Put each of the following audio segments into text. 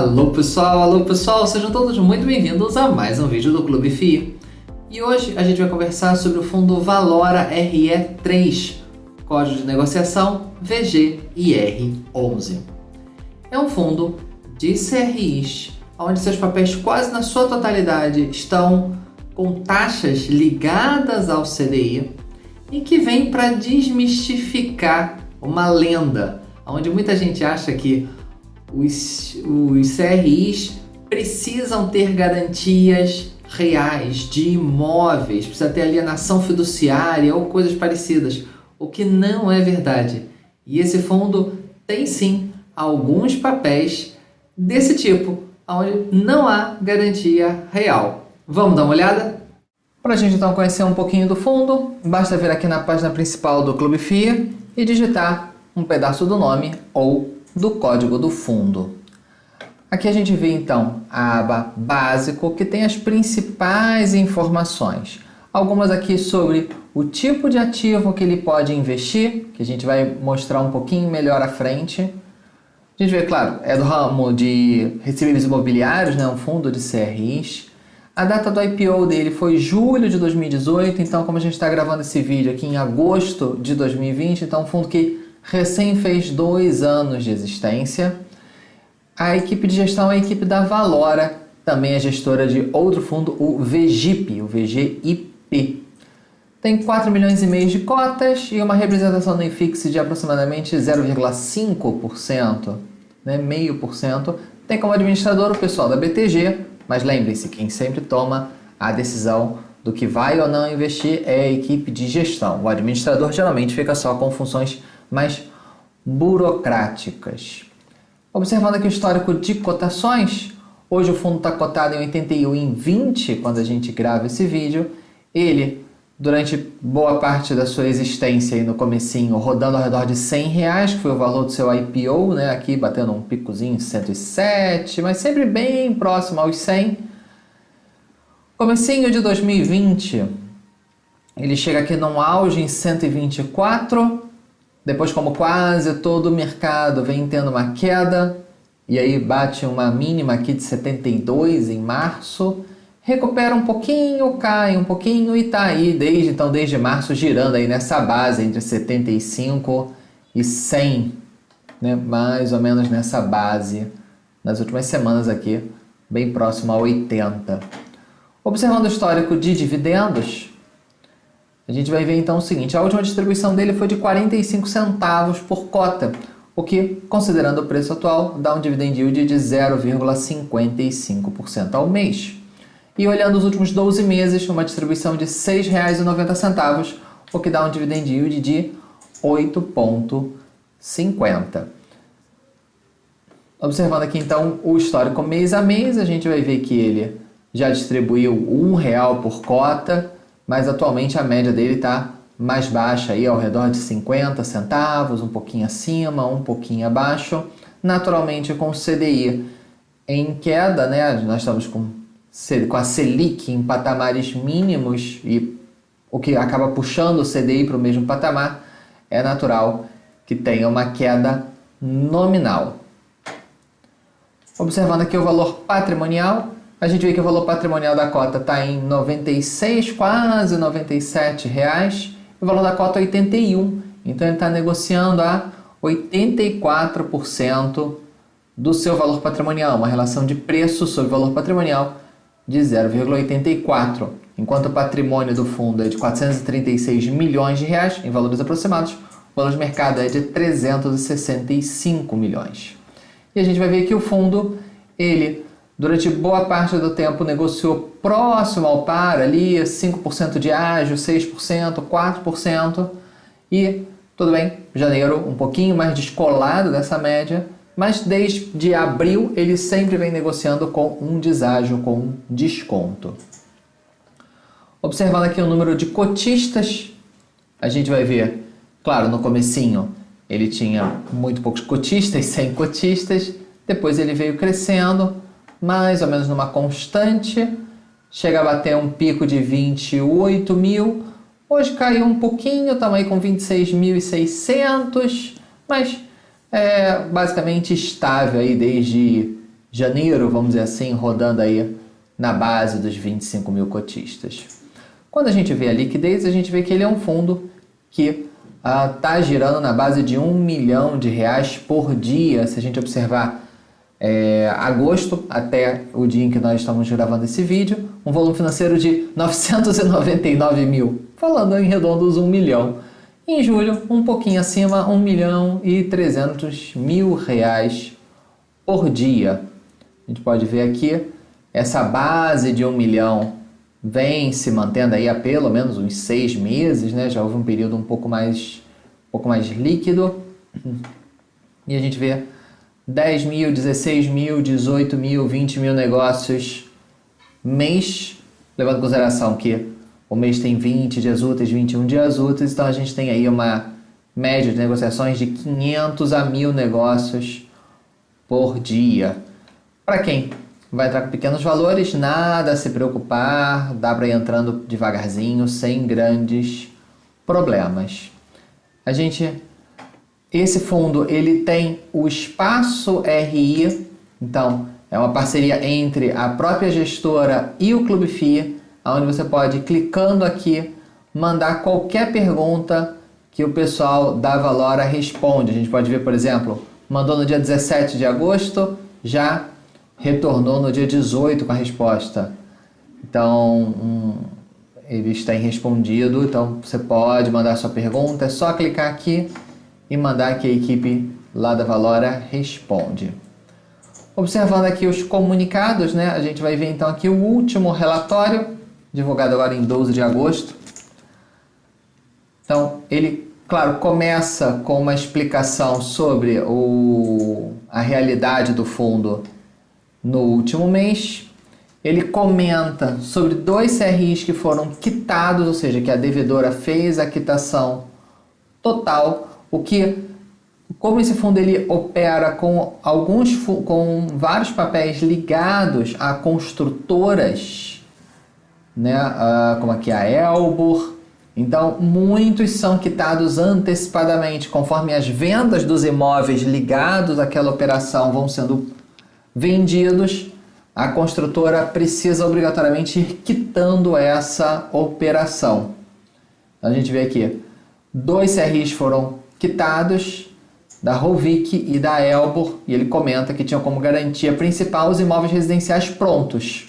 Alô pessoal, sejam todos muito bem-vindos a mais um vídeo do Clube FI. E hoje a gente vai conversar sobre o fundo Valora RE3, código de negociação VGIR11. É um fundo de CRIs, onde seus papéis quase na sua totalidade estão com taxas ligadas ao CDI e que vem para desmistificar uma lenda, onde muita gente acha que os CRIs precisam ter garantias reais de imóveis, precisa ter alienação fiduciária ou coisas parecidas, o que não é verdade. E esse fundo tem sim alguns papéis desse tipo, onde não há garantia real. Vamos dar uma olhada? Para a gente então conhecer um pouquinho do fundo, basta vir aqui na página principal do Clube FI e digitar um pedaço do nome ou do código do fundo. Aqui a gente vê então a aba Básico, que tem as principais informações. Algumas aqui sobre o tipo de ativo que ele pode investir, que a gente vai mostrar um pouquinho melhor à frente. A gente vê, claro, é do ramo de recebíveis imobiliários, né, um fundo de CRIs. A data do IPO dele foi julho de 2018, então como a gente está gravando esse vídeo aqui em agosto de 2020, então um fundo que recém fez 2 anos de existência. A equipe de gestão é a equipe da Valora, também é gestora de outro fundo, o VGIP, o VGIP. Tem 4 milhões e meio de cotas e uma representação no IFIX de aproximadamente 0,5%, né, 0,5%. Tem como administrador o pessoal da BTG, mas lembre-se, quem sempre toma a decisão do que vai ou não investir é a equipe de gestão. O administrador geralmente fica só com funções mais burocráticas. Observando aqui o histórico de cotações, hoje o fundo está cotado em 81,20 quando a gente grava esse vídeo. Ele, durante boa parte da sua existência aí no comecinho, rodando ao redor de R$100, que foi o valor do seu IPO, né? Aqui batendo um picozinho em 107, mas sempre bem próximo aos 100. Comecinho de 2020, ele chega aqui num auge em 124. Depois, como quase todo o mercado vem tendo uma queda, e aí bate uma mínima aqui de 72 em março, recupera um pouquinho, cai um pouquinho e está aí desde março girando aí nessa base entre 75 e 100, né? Mais ou menos nessa base, nas últimas semanas aqui, bem próximo a 80. Observando o histórico de dividendos, a gente vai ver então o seguinte: a última distribuição dele foi de 45 centavos por cota, o que, considerando o preço atual, dá um dividend yield de 0,55% ao mês. E olhando os últimos 12 meses, uma distribuição de R$ 6,90, o que dá um dividend yield de 8,50%. Observando aqui então o histórico mês a mês, a gente vai ver que ele já distribuiu R$ 1 por cota, mas atualmente a média dele está mais baixa, aí ao redor de 50 centavos, um pouquinho acima, um pouquinho abaixo. Naturalmente, com o CDI em queda, né, nós estamos com a Selic em patamares mínimos e o que acaba puxando o CDI para o mesmo patamar, é natural que tenha uma queda nominal. Observando aqui o valor patrimonial, a gente vê que o valor patrimonial da cota está em 96, quase 97 reais, e o valor da cota é 81, então ele está negociando a 84% do seu valor patrimonial, uma relação de preço sobre valor patrimonial de 0,84, enquanto o patrimônio do fundo é de 436 milhões de reais, em valores aproximados, o valor de mercado é de 365 milhões. E a gente vai ver que o fundo, ele durante boa parte do tempo negociou próximo ao par, ali 5% de ágio, 6%, 4%. E, tudo bem, janeiro um pouquinho mais descolado dessa média, mas desde abril ele sempre vem negociando com um deságio, com um desconto. Observando aqui o número de cotistas, a gente vai ver, claro, no comecinho ele tinha muito poucos cotistas, 100 cotistas, depois ele veio crescendo, mais ou menos numa constante, chega a bater um pico de 28 mil, hoje caiu um pouquinho, estamos aí com 26.600, mas é basicamente estável aí desde janeiro, vamos dizer assim, rodando aí na base dos 25 mil cotistas. Quando a gente vê a liquidez, a gente vê que ele é um fundo que está girando na base de R$1 milhão por dia. Se a gente observar agosto até o dia em que nós estamos gravando esse vídeo, um volume financeiro de 999 mil, falando em redondos 1 milhão. Em julho, um pouquinho acima, R$1 milhão e 300 mil por dia. A gente pode ver aqui, essa base de 1 milhão vem se mantendo aí há pelo menos uns 6 meses, né? Já houve um período um pouco mais líquido. E a gente vê 10 mil, 16 mil, 18 mil, 20 mil negócios mês, levando em consideração que o mês tem 20 dias úteis, 21 dias úteis, então a gente tem aí uma média de negociações de 500 a 1.000 negócios por dia. Para quem vai entrar com pequenos valores, nada a se preocupar, dá para ir entrando devagarzinho, sem grandes problemas. Esse fundo ele tem o Espaço RI, então é uma parceria entre a própria gestora e o Clube FI, onde você pode, clicando aqui, mandar qualquer pergunta que o pessoal da Valora responde. A gente pode ver, por exemplo, mandou no dia 17 de agosto, já retornou no dia 18 com a resposta. Então, eles têm respondido, então você pode mandar sua pergunta, é só clicar aqui e mandar que a equipe lá da Valora responde. Observando aqui os comunicados, né, a gente vai ver então aqui o último relatório, divulgado agora em 12 de agosto. Então, ele, claro, começa com uma explicação sobre a realidade do fundo no último mês. Ele comenta sobre 2 CRIs que foram quitados, ou seja, que a devedora fez a quitação total, como esse fundo ele opera com vários papéis ligados a construtoras, né, como aqui a Elbor. Então, muitos são quitados antecipadamente, conforme as vendas dos imóveis ligados àquela operação vão sendo vendidos, a construtora precisa obrigatoriamente ir quitando essa operação. Então, a gente vê aqui, 2 CRIs foram quitados, da Rovik e da Elbor, e ele comenta que tinham como garantia principal os imóveis residenciais prontos.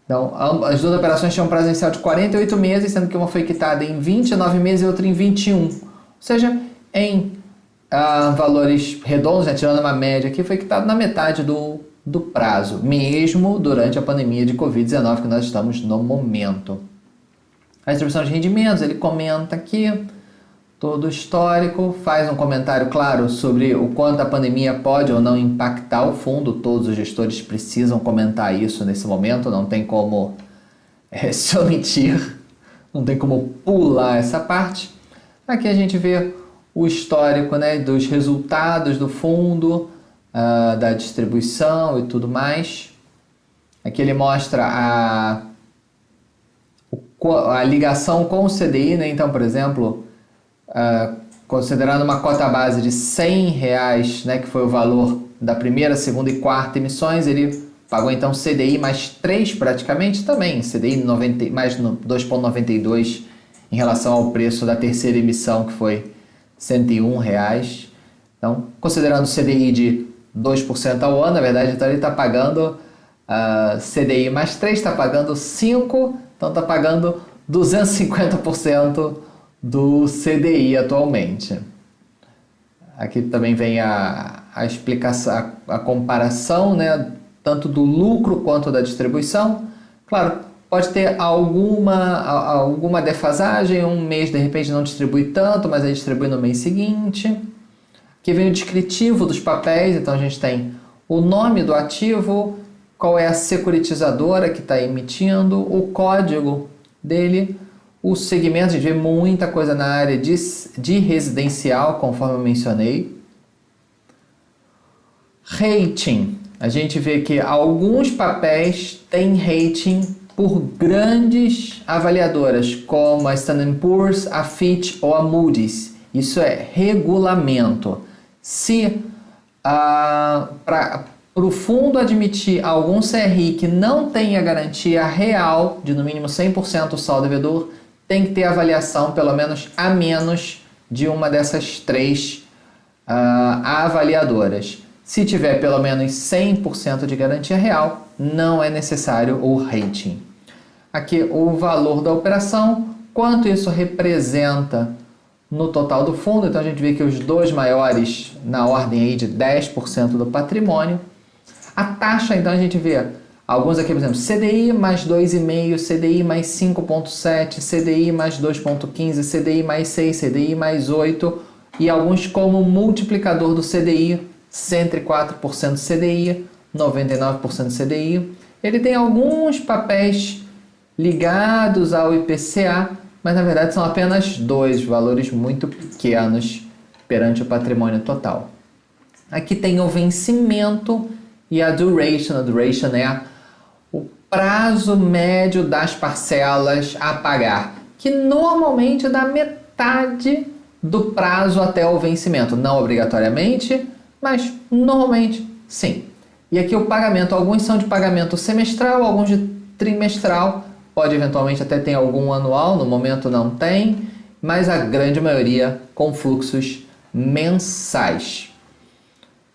Então, as 2 operações tinham um prazo inicial de 48 meses, sendo que uma foi quitada em 29 meses e outra em 21. Ou seja, em valores redondos, né, tirando uma média aqui, foi quitado na metade do prazo, mesmo durante a pandemia de Covid-19 que nós estamos no momento. A distribuição de rendimentos, ele comenta aqui todo o histórico, faz um comentário claro sobre o quanto a pandemia pode ou não impactar o fundo. Todos os gestores precisam comentar isso nesse momento, não tem como se omitir, não tem como pular essa parte. Aqui a gente vê o histórico, né, dos resultados do fundo, da distribuição e tudo mais. Aqui ele mostra a ligação com o CDI, né? Então, por exemplo, considerando uma cota base de R$100, né, que foi o valor da primeira, segunda e quarta emissões, ele pagou então CDI mais 3 praticamente também, CDI mais 2,92 em relação ao preço da terceira emissão, que foi R$101. Então, considerando o CDI de 2% ao ano, na verdade, então ele está pagando CDI mais 3, está pagando 5, então está pagando 250% do CDI atualmente. Aqui também vem a explicação, a comparação, né, tanto do lucro quanto da distribuição. Claro, pode ter alguma defasagem, um mês de repente não distribui tanto, mas aí distribui no mês seguinte. Aqui vem o descritivo dos papéis, então a gente tem o nome do ativo, qual é a securitizadora que está emitindo, o código dele, o segmento. A gente vê muita coisa na área de residencial, conforme eu mencionei. Rating. A gente vê que alguns papéis têm rating por grandes avaliadoras, como a Standard & Poor's, a Fitch ou a Moody's. Isso é regulamento. Se para o fundo admitir algum CRI que não tenha garantia real de no mínimo 100% o saldo devedor, tem que ter avaliação pelo menos a menos de uma dessas três avaliadoras. Se tiver pelo menos 100% de garantia real, não é necessário o rating. Aqui o valor da operação, quanto isso representa no total do fundo. Então a gente vê que os dois maiores na ordem aí de 10% do patrimônio. A taxa, então a gente vê alguns aqui, por exemplo, CDI mais 2,5, CDI mais 5,7, CDI mais 2,15, CDI mais 6, CDI mais 8 e alguns como multiplicador do CDI, 104% CDI, 99% CDI. Ele tem alguns papéis ligados ao IPCA, mas na verdade são apenas dois valores muito pequenos perante o patrimônio total. Aqui tem o vencimento e a duration. A duration é o prazo médio das parcelas a pagar, que normalmente dá metade do prazo até o vencimento. Não obrigatoriamente, mas normalmente sim. E aqui o pagamento, alguns são de pagamento semestral, alguns de trimestral, pode eventualmente até ter algum anual, no momento não tem, mas a grande maioria com fluxos mensais.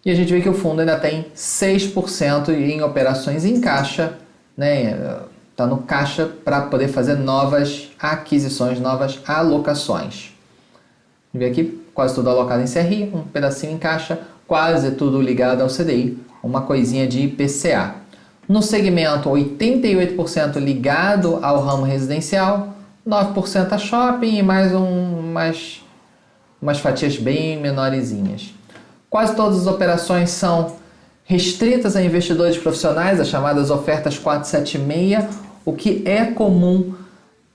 E a gente vê que o fundo ainda tem 6% em operações em caixa, né? Está no caixa para poder fazer novas aquisições, novas alocações. A gente vê aqui quase tudo alocado em CRI, um pedacinho em caixa, quase tudo ligado ao CDI, uma coisinha de IPCA. No segmento, 88% ligado ao ramo residencial, 9% a shopping e mais umas fatias bem menorzinhas. Quase todas as operações são restritas a investidores profissionais, as chamadas ofertas 476, o que é comum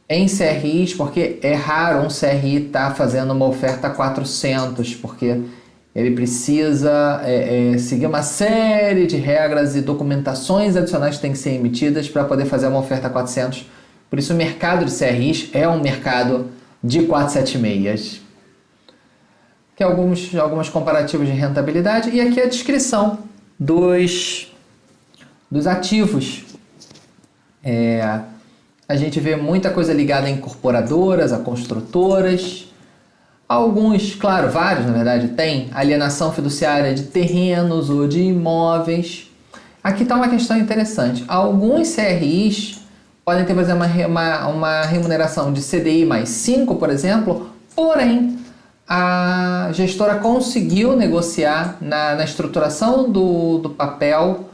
em CRIs, porque é raro um CRI estar fazendo uma oferta 400, porque ele precisa seguir uma série de regras e documentações adicionais que têm que ser emitidas para poder fazer uma oferta 400. Por isso o mercado de CRIs é um mercado de 476. Aqui algumas comparativos de rentabilidade e aqui a descrição dos ativos. A gente vê muita coisa ligada a incorporadoras, a construtoras. Alguns, claro, vários na verdade, tem alienação fiduciária de terrenos ou de imóveis. Aqui está uma questão interessante. Alguns CRIs podem ter, por exemplo, uma remuneração de CDI mais 5, por exemplo, porém a gestora conseguiu negociar na estruturação do papel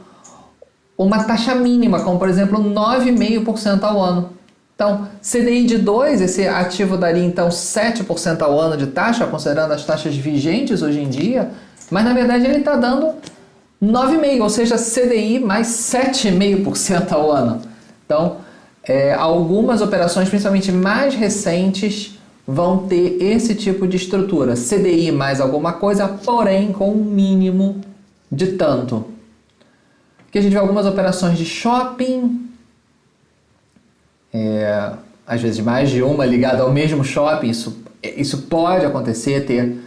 uma taxa mínima, como por exemplo 9,5% ao ano. Então, CDI de 2, esse ativo daria então 7% ao ano de taxa, considerando as taxas vigentes hoje em dia, mas na verdade ele está dando 9,5%, ou seja, CDI mais 7,5% ao ano. Então, algumas operações, principalmente mais recentes, vão ter esse tipo de estrutura, CDI mais alguma coisa, porém com um mínimo de tanto. Aqui a gente vê algumas operações de shopping, às vezes mais de uma ligada ao mesmo shopping, isso pode acontecer, ter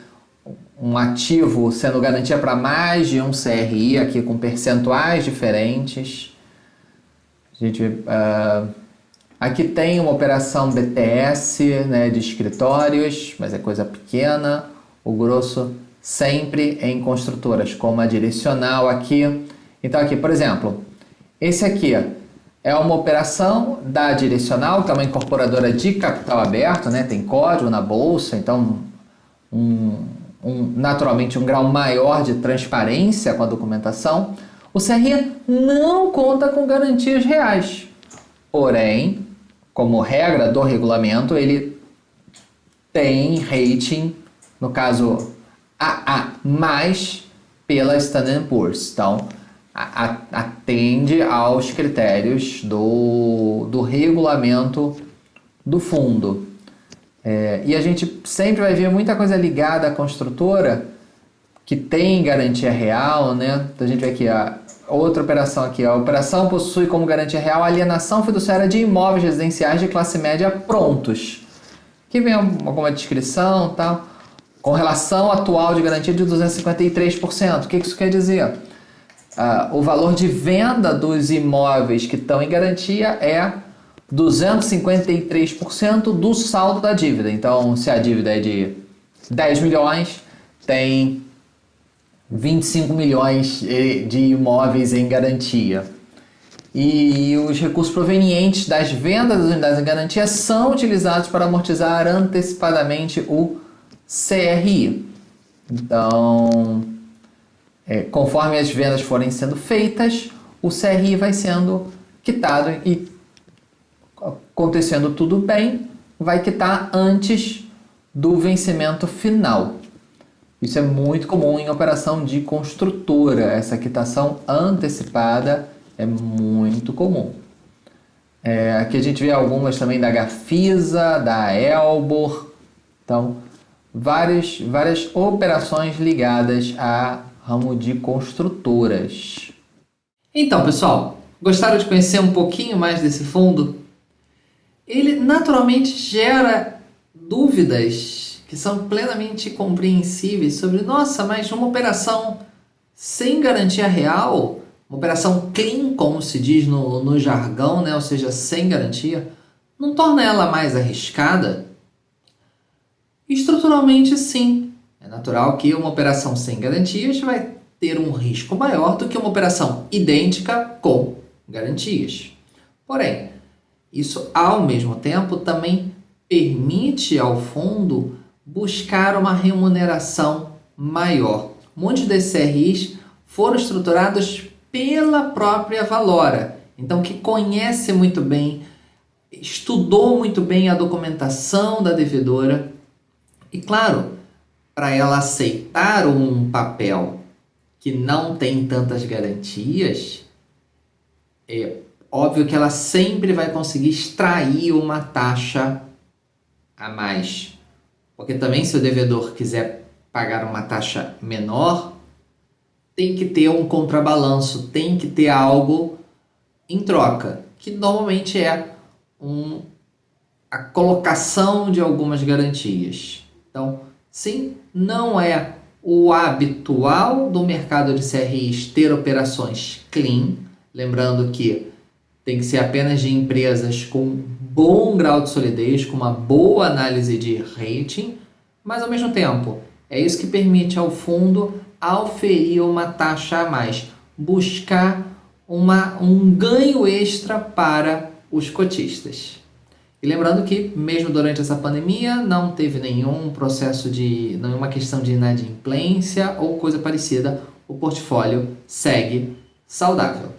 um ativo sendo garantia para mais de um CRI, aqui com percentuais diferentes. A gente vê... Aqui tem uma operação BTS, né, de escritórios, mas é coisa pequena. O grosso sempre em construtoras, como a Direcional aqui. Então aqui, por exemplo, esse aqui é uma operação da Direcional, que é uma incorporadora de capital aberto, né, tem código na bolsa, então naturalmente um grau maior de transparência com a documentação. O CRI não conta com garantias reais, porém, como regra do regulamento, ele tem rating, no caso AA+, pela Standard & Poor's. Então, atende aos critérios do regulamento do fundo. E a gente sempre vai ver muita coisa ligada à construtora que tem garantia real, né? Então, a gente vê aqui outra operação aqui. A operação possui como garantia real a alienação fiduciária de imóveis residenciais de classe média prontos. Aqui vem alguma descrição, tal, com relação atual de garantia de 253%. O que isso quer dizer? o valor de venda dos imóveis que estão em garantia é 253% do saldo da dívida. Então, se a dívida é de 10 milhões, tem 25 milhões de imóveis em garantia. E os recursos provenientes das vendas das unidades em garantia são utilizados para amortizar antecipadamente o CRI. Então, conforme as vendas forem sendo feitas, o CRI vai sendo quitado e, acontecendo tudo bem, vai quitar antes do vencimento final. Isso é muito comum em operação de construtora. Essa quitação antecipada é muito comum. Aqui a gente vê algumas também da Gafisa, da Elbor. Então, várias operações ligadas a ramo de construtoras. Então, pessoal, gostaram de conhecer um pouquinho mais desse fundo? Ele naturalmente gera dúvidas que são plenamente compreensíveis sobre, nossa, mas uma operação sem garantia real, uma operação clean, como se diz no jargão, né? Ou seja, sem garantia, não torna ela mais arriscada? Estruturalmente, sim. É natural que uma operação sem garantias vai ter um risco maior do que uma operação idêntica com garantias. Porém, isso, ao mesmo tempo, também permite ao fundo buscar uma remuneração maior. Muitos desses CRIs foram estruturados pela própria Valora, então que conhece muito bem, estudou muito bem a documentação da devedora e, claro, para ela aceitar um papel que não tem tantas garantias, é óbvio que ela sempre vai conseguir extrair uma taxa a mais. Porque também, se o devedor quiser pagar uma taxa menor, tem que ter um contrabalanço, tem que ter algo em troca, que normalmente é a colocação de algumas garantias. Então, sim, não é o habitual do mercado de CRIs ter operações clean, lembrando que tem que ser apenas de empresas com bom grau de solidez, com uma boa análise de rating, mas ao mesmo tempo é isso que permite ao fundo auferir uma taxa a mais, buscar um ganho extra para os cotistas. E lembrando que mesmo durante essa pandemia não teve nenhum processo nenhuma questão de inadimplência ou coisa parecida, o portfólio segue saudável.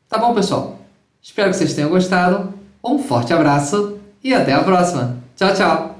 Tá bom, pessoal? Espero que vocês tenham gostado. Um forte abraço e até a próxima. Tchau, tchau!